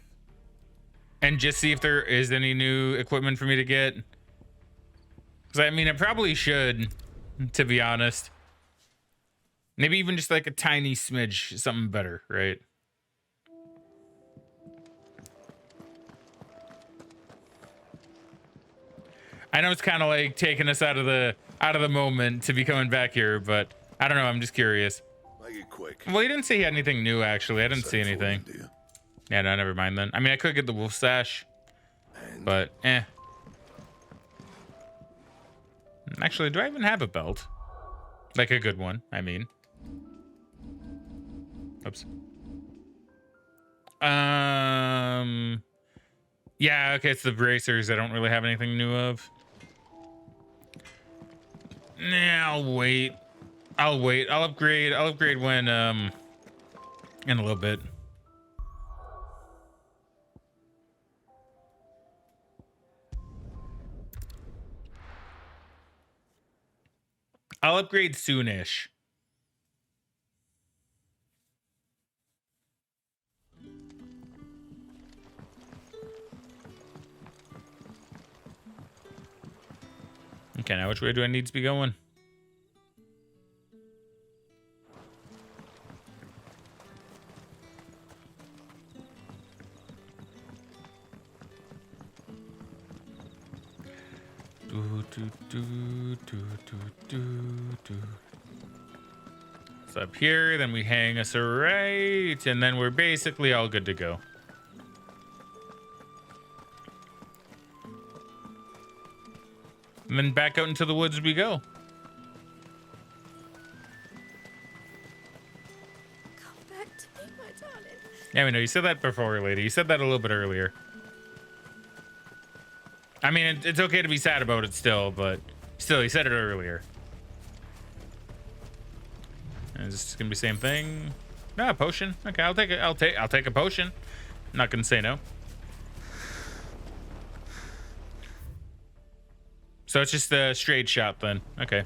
Speaker 2: and just see if there is any new equipment for me to get? Because I mean, I probably should, to be honest. Maybe even just like a tiny smidge, something better, right? I know it's kind of like taking us out of the moment to be coming back here, but I don't know. I'm just curious.
Speaker 3: Make it quick.
Speaker 2: Well, he didn't say he had anything new, actually. I didn't see anything. Yeah, no, never mind then. I mean, I could get the wolf sash, but Actually, do I even have a belt? Like a good one, I mean. Oops. Yeah, okay, it's the bracers. I don't really have anything new of. Nah, I'll wait. I'll upgrade when in a little bit. I'll upgrade soonish. Okay, now which way do I need to be going? It's up here, then we hang us a right, and then we're basically all good to go. And then back out into the woods we go.
Speaker 4: Come back to me, my darling.
Speaker 2: Yeah, we know you said that before, lady. You said that a little bit earlier. I mean, it's okay to be sad about it still, but still, you said it earlier. Is this gonna be the same thing? No, a potion. Okay, I'll take it. I'll take a potion. I'm not gonna say no. So it's just a straight shot then. Okay.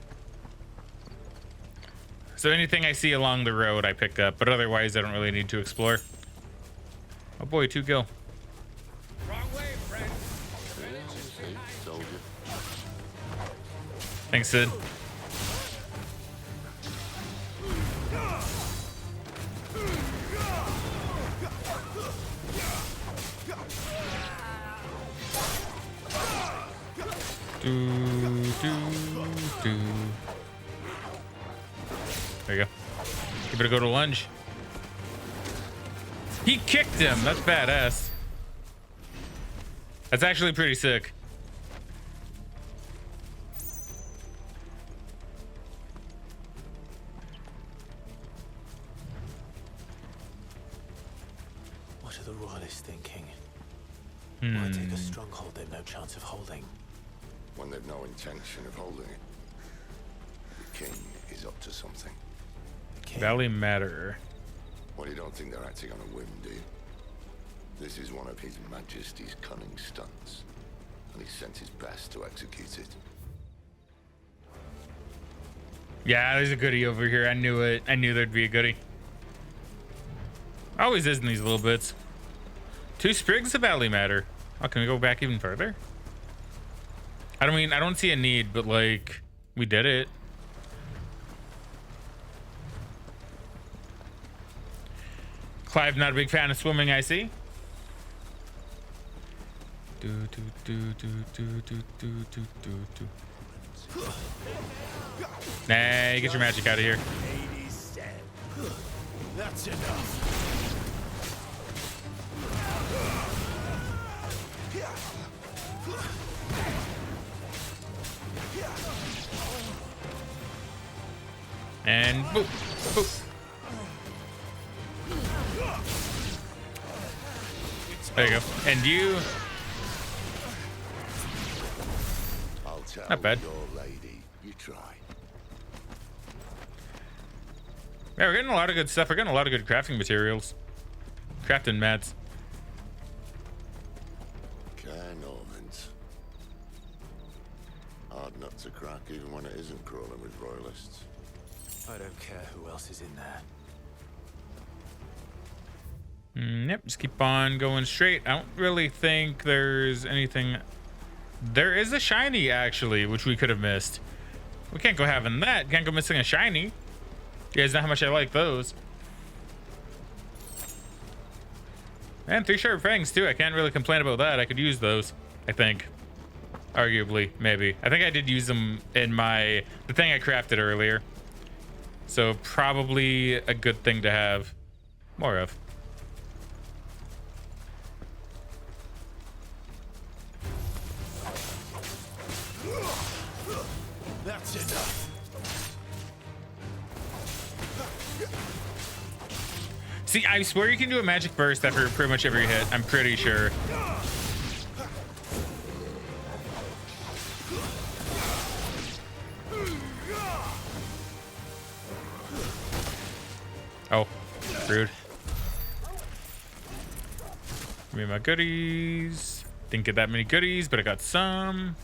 Speaker 2: So anything I see along the road I pick up, but otherwise I don't really need to explore. Oh boy, 2 gil. Thanks, Sid. Do. There you go. You better go to lunge. He kicked him. That's badass. That's actually pretty sick.
Speaker 1: What are the royalists thinking? Why take a stronghold they've no chance of holding?
Speaker 3: When they've no intention of holding it. The king is up to something.
Speaker 2: Valley Matter.
Speaker 3: Well, you don't think they're acting on a whim, do you? This is one of His Majesty's cunning stunts, and he sent his best to execute it.
Speaker 2: Yeah, there's a goodie over here. I knew it. I knew there'd be a goodie. Always is in these little bits. 2 sprigs of Valley Matter. Oh, can we go back even further? I don't see a need, but like, we did it. Clive, not a big fan of swimming, I see. Nah, you get your magic out of here.
Speaker 1: That's enough.
Speaker 2: And boop, boop. There you go. And you.
Speaker 3: I'll tell
Speaker 2: not bad.
Speaker 3: Your lady, you try.
Speaker 2: Yeah, we're getting a lot of good stuff. We're getting a lot of good crafting materials. Crafting mats.
Speaker 3: Normans. Hard nut to crack even when it isn't crawling with royalists.
Speaker 1: I don't care who else is in there.
Speaker 2: Yep, just keep on going straight. I don't really think there's anything. There is a shiny, actually, which we could have missed. We can't go having that. Can't go missing a shiny. You guys know how much I like those. And 3 sharp fangs, too. I can't really complain about that. I could use those, I think. Arguably, maybe. I think I did use them in the thing I crafted earlier. So probably a good thing to have more of.
Speaker 1: That's enough.
Speaker 2: See, I swear you can do a magic burst after pretty much every hit. I'm pretty sure. Oh, rude. Give me my goodies. Didn't get that many goodies, but I got some.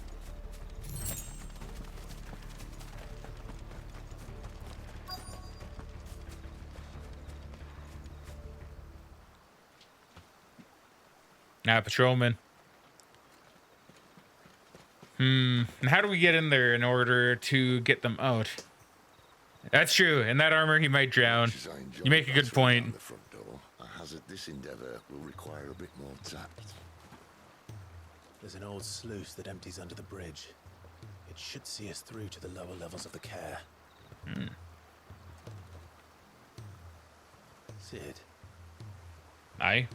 Speaker 2: Now, patrolman. And how do we get in there in order to get them out? That's true. In that armor, he might drown. You make a good point.
Speaker 3: The front door. I hazard this endeavor will require a bit more tact.
Speaker 1: There's an old sluice that empties under the bridge. It should see us through to the lower levels of the care. Sid.
Speaker 2: Aye.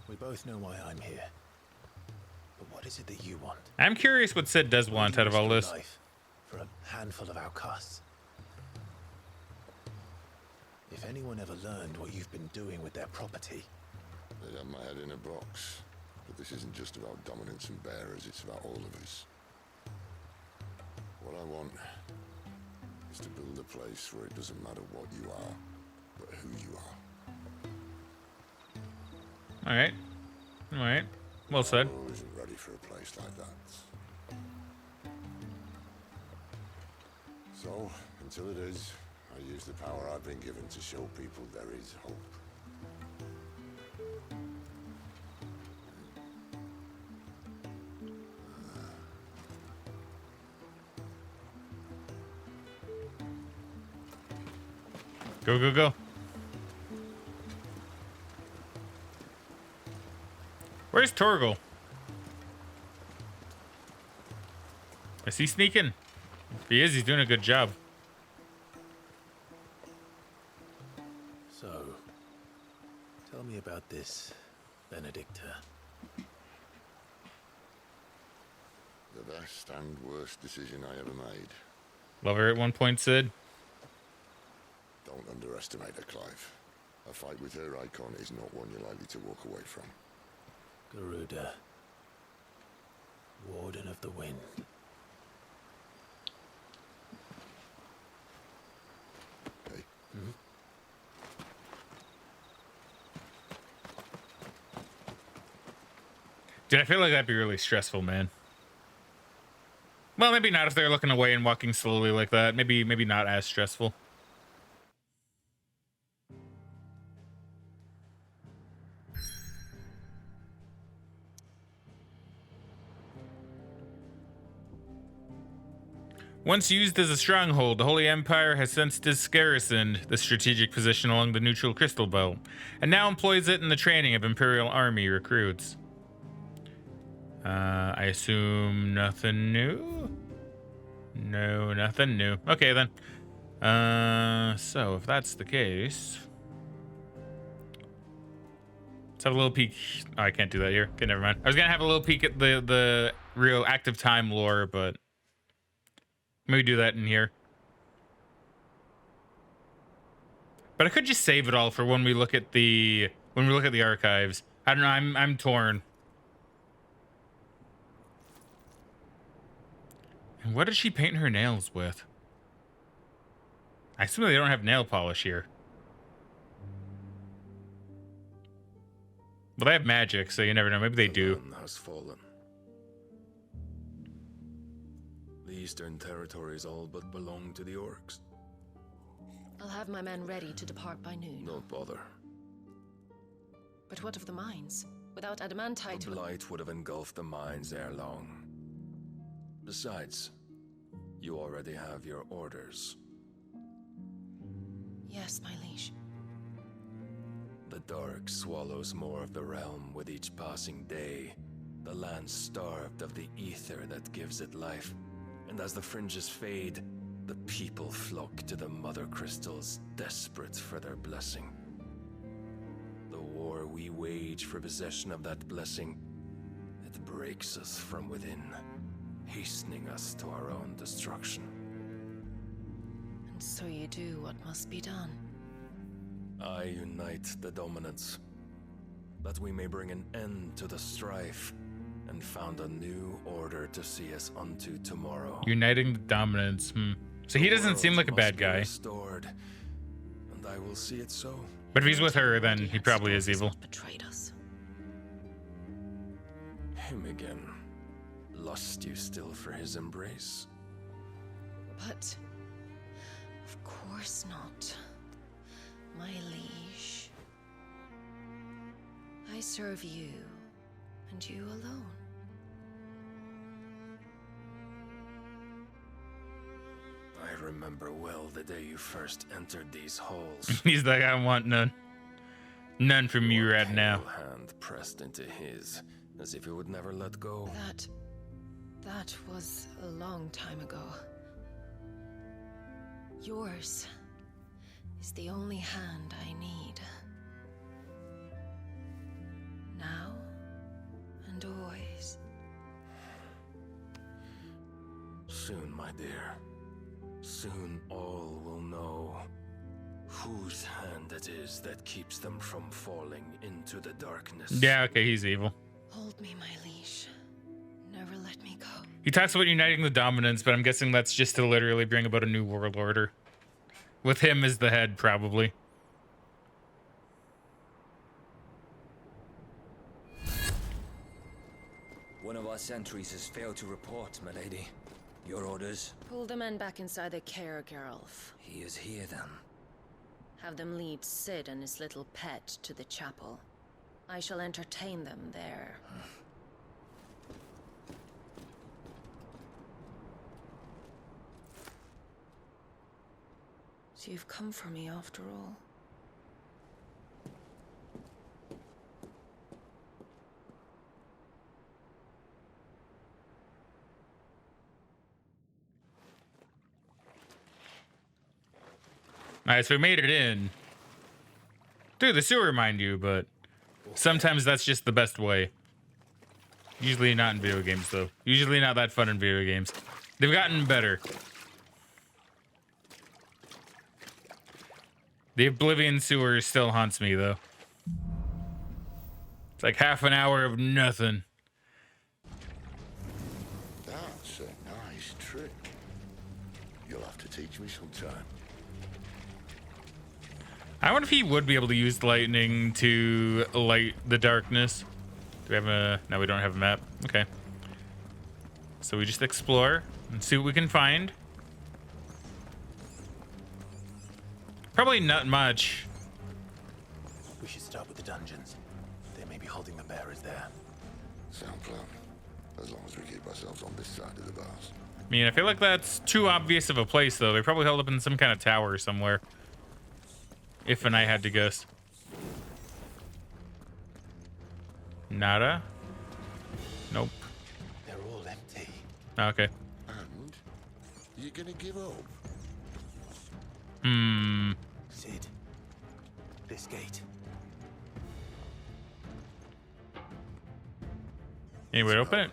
Speaker 1: We both know why I'm here. But what is it that you want?
Speaker 2: I'm curious what Sid does want out of all this.
Speaker 1: Life for a handful of outcasts. If anyone ever learned what you've been doing with their property...
Speaker 3: They'd have my head in a box. But this isn't just about dominance and bearers, it's about all of us. What I want is to build a place where it doesn't matter what you are, but who you are.
Speaker 2: All right. All right. Well said.
Speaker 3: The world isn't ready for a place like that. So, until it is, I use the power I've been given to show people there is hope.
Speaker 2: Go, go, go. Where's Torgal? Is he sneaking? If he is, he's doing a good job.
Speaker 1: So, tell me about this Benedicta.
Speaker 3: The best and worst decision I ever made.
Speaker 2: Love her at one point, Sid.
Speaker 3: Don't underestimate her, Clive. A fight with her icon is not one you're likely to walk away from.
Speaker 1: Garuda, Warden of the Wind.
Speaker 3: Hey.
Speaker 2: Dude, I feel like that'd be really stressful, man. Well, maybe not if they're looking away and walking slowly like that. Maybe not as stressful. Once used as a stronghold, the Holy Empire has since disgarrisoned the strategic position along the neutral crystal belt, and now employs it in the training of Imperial Army recruits. I assume nothing new? No, nothing new. Okay, then. So if that's the case... Let's have a little peek. Oh, I can't do that here. Okay, never mind. I was gonna have a little peek at the real active time lore, but... Maybe do that in here. But I could just save it all for when we look at the archives. I don't know, I'm torn. And what did she paint her nails with? I assume they don't have nail polish here. Well, they have magic, so you never know. Maybe they do.
Speaker 14: The land has fallen. The Eastern territories all but belong to the orcs.
Speaker 7: I'll have my men ready to depart by noon.
Speaker 14: Don't bother.
Speaker 7: But what of the mines? Without adamantite...
Speaker 14: The blight would have engulfed the mines ere long. Besides, you already have your orders.
Speaker 7: Yes, my liege.
Speaker 14: The dark swallows more of the realm with each passing day. The land starved of the ether that gives it life. And as the fringes fade, the people flock to the mother crystals, desperate for their blessing. The war we wage for possession of that blessing, it breaks us from within, hastening us to our own destruction.
Speaker 7: And so you do what must be done.
Speaker 14: I unite the dominants, that we may bring an end to the strife, and found a new order to see us unto tomorrow.
Speaker 2: Uniting the dominants. So he doesn't seem like a bad guy.
Speaker 14: Restored, and I will see it so.
Speaker 2: But if he's with her, then he probably is evil.
Speaker 7: Betrayed us.
Speaker 14: Him again. Lust you still for his embrace?
Speaker 7: But of course not, my liege. I serve you, and you alone.
Speaker 14: I remember well the day you first entered these halls.
Speaker 2: He's like, I want none. None from you right now.
Speaker 14: Hand pressed into his, as if he would never let go.
Speaker 7: That was a long time ago. Yours is the only hand I need. Now and always.
Speaker 14: Soon, my dear. Soon all will know whose hand it is that keeps them from falling into the darkness.
Speaker 2: Yeah, okay, he's evil.
Speaker 7: Hold me, my liege. Never let me go.
Speaker 2: He talks about uniting the dominants, but I'm guessing that's just to literally bring about a new world order. With him as the head, probably.
Speaker 8: One of our sentries has failed to report, milady. Your orders?
Speaker 7: Pull the men back inside the care, Geralf.
Speaker 8: He is here, then.
Speaker 7: Have them lead Sid and his little pet to the chapel. I shall entertain them there. So you've come for me after all.
Speaker 2: Alright, so we made it in. Through the sewer, mind you, but sometimes that's just the best way. Usually not in video games, though. Usually not that fun in video games. They've gotten better. The Oblivion sewer still haunts me, though. It's like half an hour of nothing.
Speaker 3: That's a nice trick. You'll have to teach me sometime.
Speaker 2: I wonder if he would be able to use lightning to light the darkness. Do we have a... No, we don't have a map. Okay. So we just explore and see what we can find. Probably not much.
Speaker 1: We should start with the dungeons. They may be holding the bearers there.
Speaker 3: Sound plan. As long as we keep ourselves on this side of the bars.
Speaker 2: I mean, I feel like that's too obvious of a place, though. They're probably held up in some kind of tower somewhere. If and I had to guess. Nada? Nope.
Speaker 1: They're all empty.
Speaker 2: Okay.
Speaker 3: And you're gonna give up?
Speaker 2: Hmm.
Speaker 1: Sid. This gate.
Speaker 2: Any way to open it?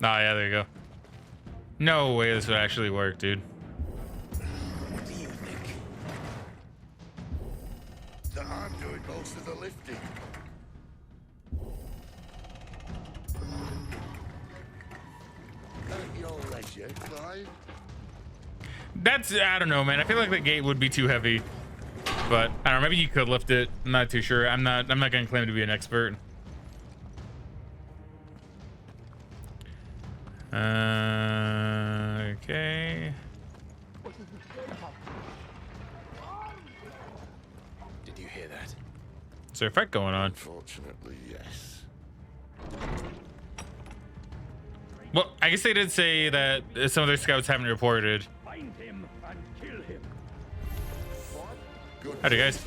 Speaker 2: Ah, yeah, there you go. No way this would actually work, dude.
Speaker 1: What do you think?
Speaker 3: That I'm doing most of the lifting. At your leisure, Clive.
Speaker 2: That's, I don't know, man. I feel like the gate would be too heavy. But I don't know, maybe you could lift it. I'm not too sure. I'm not gonna claim to be an expert. Okay.
Speaker 1: Did you hear that?
Speaker 2: Is there a fight going on?
Speaker 3: Unfortunately, yes.
Speaker 2: Well, I guess they did say that some of their scouts haven't reported.
Speaker 11: Find him and kill him.
Speaker 2: Howdy, guys.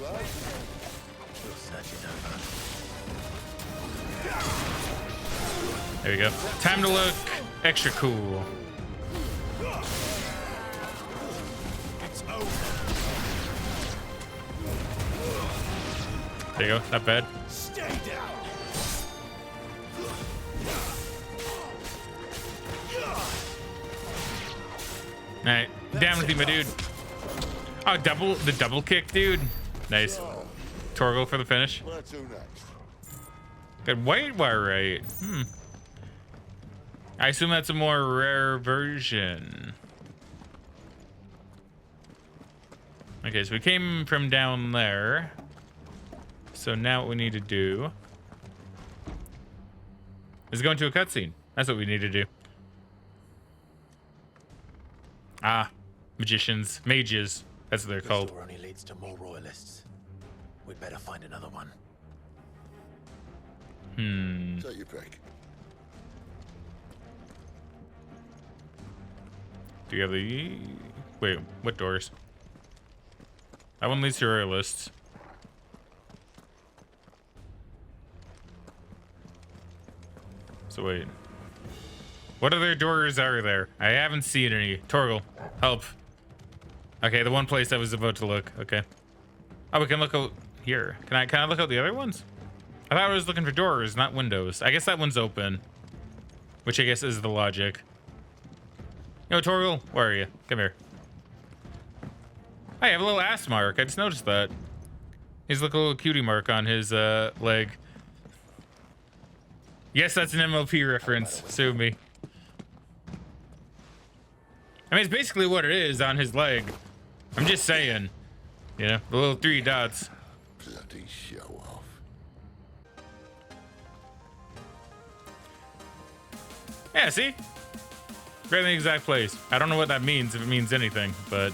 Speaker 2: There we go. Time to look extra cool. There you go. Not bad.
Speaker 11: Stay down.
Speaker 2: Alright. Down with you, my dude. Oh, the double kick, dude. Nice. Torgal for the finish.
Speaker 3: Where to next?
Speaker 2: Good white wire, right? I assume that's a more rare version. Okay, so we came from down there. So now what we need to do is go into a cutscene. That's what we need to do. Ah, magicians, mages. That's what they're called.
Speaker 1: This door only leads to more royalists. We'd better find another one.
Speaker 3: Take your pick.
Speaker 2: Do you have the... Wait, what doors? That one leads to royalists. So wait. What other doors are there? I haven't seen any. Torgal, help. Okay, the one place I was about to look. Okay. Oh, we can look out here. Can I look out the other ones? I thought I was looking for doors, not windows. I guess that one's open. Which I guess is the logic. Yo, Torgal, where are you? Come here. I have a little ass mark. I just noticed that. He's like a little cutie mark on his leg. Yes, that's an MLP reference. Sue me. I mean, it's basically what it is on his leg. I'm just saying. You know, the little 3 dots.
Speaker 3: Bloody show off.
Speaker 2: Yeah, see? Right in the exact place. I don't know what that means, if it means anything, but